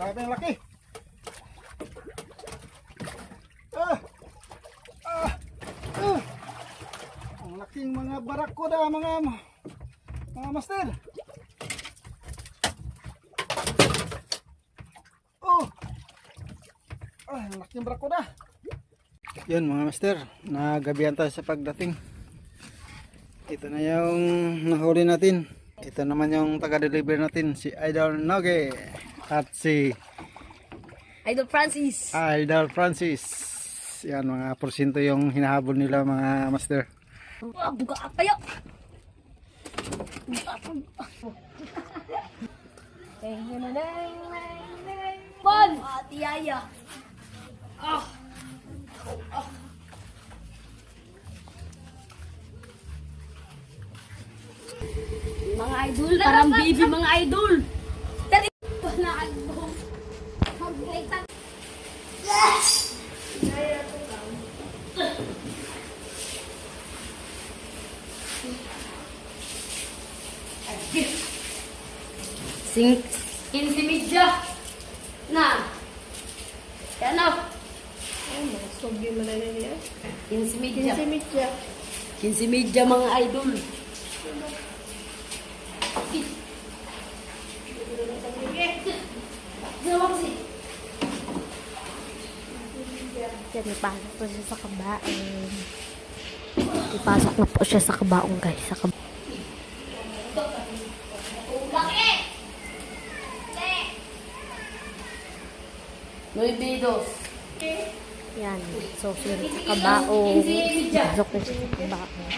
Grabe ang laki. Ah! Ah! Ah! Ang laking mga barakuda, mga master. Oh! Ah, ang laking barakuda. Yun mga master, nagabihan tayo sa pagdating. Ito na yung nahuli natin. Ito naman yung taga-deliver natin, si Idol Noge at si Idol Francis. Idol Francis. Yan, mga porsyento yung hinahabol nila mga master. Buka kayo. Bon! Tiyaya. Mga idol, parang baby mga idol. Dari na album. Mag-play. Sing 15 media na. Yan na. Sobrang malala niya. 15 media. 15 media. 15 media mga idol. Yan, ipasok po siya sa kabaong. Ipasok na po siya sa kabaong, guys. Sa kabaong. Noibidos. Yan. So, siya sa kabaong. Ipasok na siya sa kabaong.